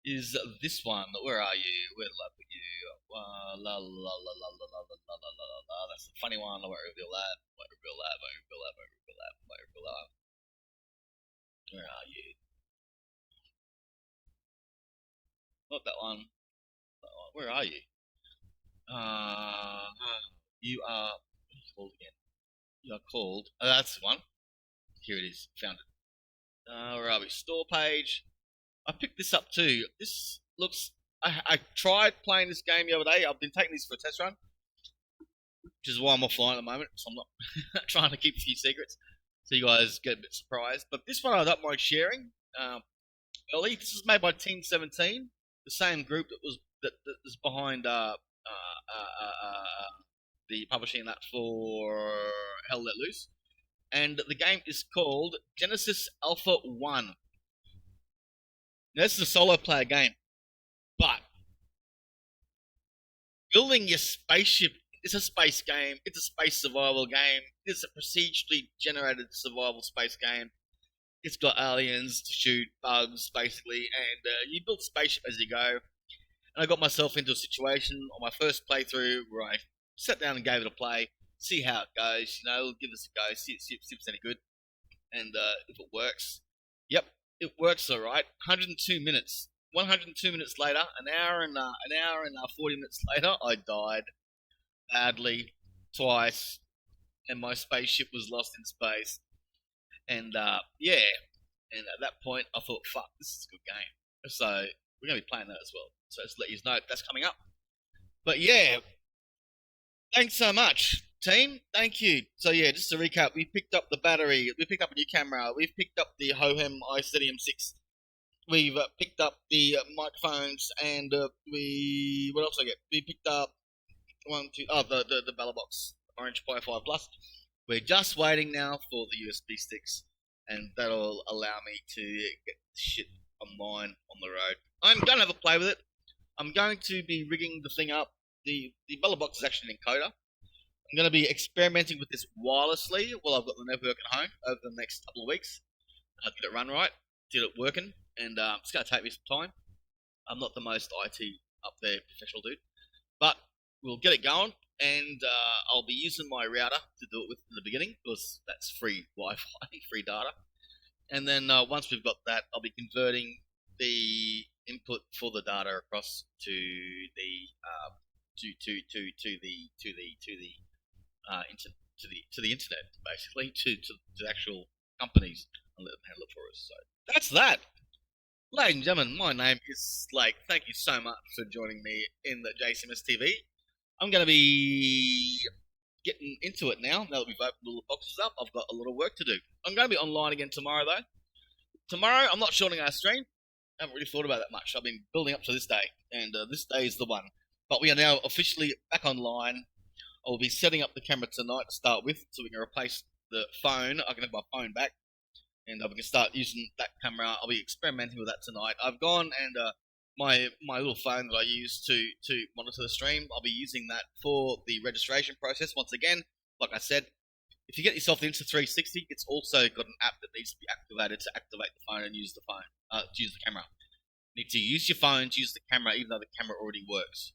is this one. Where are you? Where did I put you? La la la la la la la la la la. That's the funny one. I won't reveal that. Won't reveal that. Won't reveal that. Won't reveal that. Won't reveal that. Where are you? Not that one. That one. Where are you? You are. What are you called again? You are called. Oh, that's the one. Here it is. Found it. Where are we? Store page. I picked this up too. This looks. I tried playing this game the other day. I've been taking this for a test run, which is why I'm offline at the moment. So I'm not trying to keep a few secrets, so you guys get a bit surprised. But this one I don't mind sharing. Early. This is made by Team 17, the same group that was behind the publishing that for Hell Let Loose, and the game is called Genesis Alpha 1. Now, this is a solo player game, but building your spaceship is a space game. It's a space survival game. It's a procedurally generated survival space game. It's got aliens to shoot, bugs, basically, and you build spaceship as you go. And I got myself into a situation on my first playthrough where I sat down and gave it a play, see how it goes, give us a go, see if it's any good, and if it works. Yep, it works all right. 102 minutes. 102 minutes later, an hour and 40 minutes later, I died badly twice, and my spaceship was lost in space. And yeah, and at that point, I thought, fuck, this is a good game. So we're gonna be playing that as well. So just let you know that's coming up. But yeah, thanks so much, team. Thank you. So yeah, just to recap, we picked up the battery, we picked up a new camera, we've picked up the Hohem iStadium 6, we've picked up the microphones, and what else I get? We picked up the BellaBox Orange Pi 5 Plus. We're just waiting now for the USB sticks, and that'll allow me to get shit online on the road. I'm going to have a play with it. I'm going to be rigging the thing up. The BellaBox is actually an encoder. I'm going to be experimenting with this wirelessly while I've got the network at home over the next couple of weeks. Get it run right, get it working, and it's going to take me some time. I'm not the most IT up there professional dude, but we'll get it going, and I'll be using my router to do it with in the beginning because that's free Wi-Fi, free data. And then once we've got that, I'll be converting the input for the data across to the internet, basically to the actual companies, and let them handle it for us. So that's that. Ladies and gentlemen, my name is Slake. Thank you so much for joining me in the JCMS TV. I'm going to be getting into it now that we've opened all the boxes up. I've got a lot of work to do. I'm going to be online again tomorrow, though. Tomorrow, I'm not shorting our stream. I haven't really thought about that much. I've been building up to this day, and this day is the one. But we are now officially back online. I'll be setting up the camera tonight to start with, so we can replace the phone. I can have my phone back, and we can start using that camera. I'll be experimenting with that tonight. I've gone and my little phone that I use to monitor the stream, I'll be using that for the registration process. Once again, like I said, if you get yourself the Insta360, it's also got an app that needs to be activated to activate the phone and use the camera. You need to use your phone to use the camera, even though the camera already works.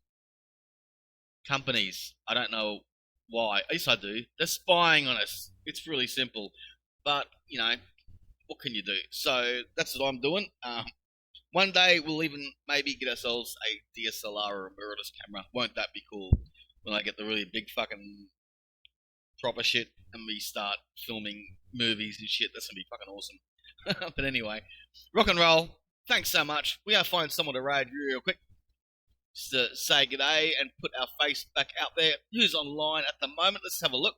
Companies, I don't know why. At least I do. They're spying on us. It's really simple. But, what can you do? So that's what I'm doing. One day we'll even maybe get ourselves a DSLR or a mirrorless camera. Won't that be cool? When I get the really big fucking proper shit and we start filming movies and shit, that's gonna be fucking awesome. But anyway, rock and roll. Thanks so much. We gotta find someone to raid real quick. Just to say g'day and put our face back out there. Who's online at the moment? Let's have a look.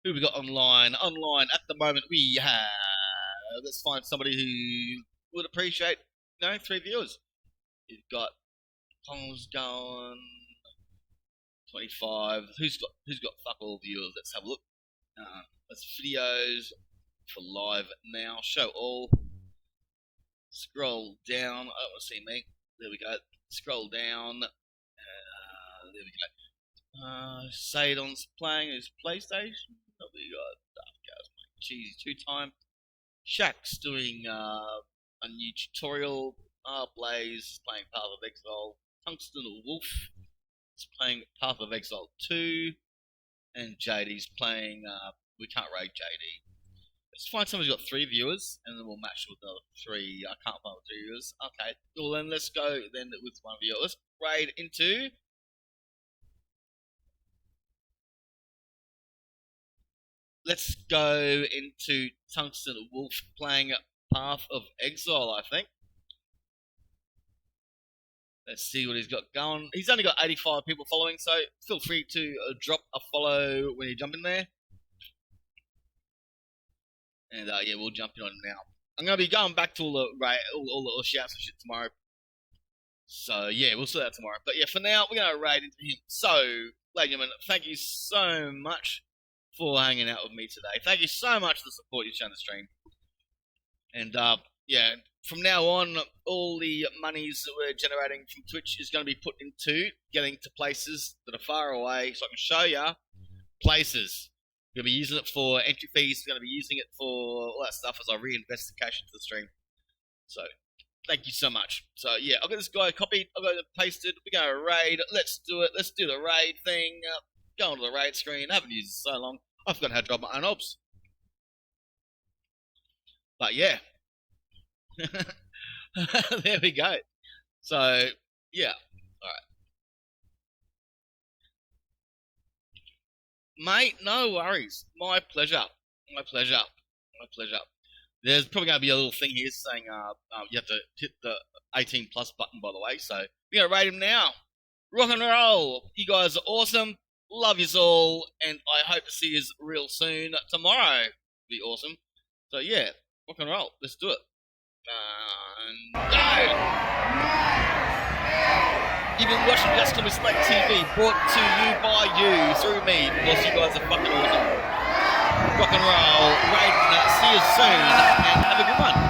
Who we got online? Online at the moment we have. Let's find somebody who would appreciate, 3 viewers. You've got Tom's going 25. Who's got fuck all viewers? Let's have a look. That's videos for live now. Show all. Scroll down. I don't want to see me. There we go. Scroll down. There we go. Sadon's playing his PlayStation. What we got? Dark Cows playing Cheesy 2-time. Shaq's doing a new tutorial. Blaze is playing Path of Exile. Tungsten Wolf is playing Path of Exile 2. And JD's playing, we can't raid JD. Let's find someone who's got 3 viewers, and then we'll match with the 3. I can't find 3 viewers. Okay, well then let's go then with 1 viewer. Let's raid into... Let's go into Tungsten Wolf playing Path of Exile, I think. Let's see what he's got going. He's only got 85 people following, so feel free to drop a follow when you jump in there. And yeah, we'll jump in on him now. I'm going to be going back to all the shouts and shit tomorrow. So yeah, we'll see that tomorrow. But yeah, for now, we're going to raid into him. So, ladies and gentlemen, thank you so much for hanging out with me today. Thank you so much for the support you've shown the stream. And yeah, from now on, all the monies that we're generating from Twitch is going to be put into getting to places that are far away, so I can show you places. We're going to be using it for entry fees. We're going to be using it for all that stuff as I reinvest the cash into the stream. So, thank you so much. So, yeah, I've got this guy copied. I've got it pasted. We're going to raid. Let's do it. Let's do the raid thing. Go onto the raid screen. I haven't used it so long. I forgot how to drop my own obs. But, yeah. There we go. So, yeah. Alright. Mate, no worries. My pleasure. My pleasure. My pleasure. There's probably going to be a little thing here saying you have to hit the 18 plus button, by the way. So, we're going to rate him now. Rock and roll. You guys are awesome. Love yous all. And I hope to see yous real soon. Tomorrow will be awesome. So, yeah. Rock and roll. Let's do it. And go! You've been watching Just Tommy Slate TV, brought to you by you, through me, because you guys are fucking awesome. Rock and roll, raid, see you soon, and have a good one.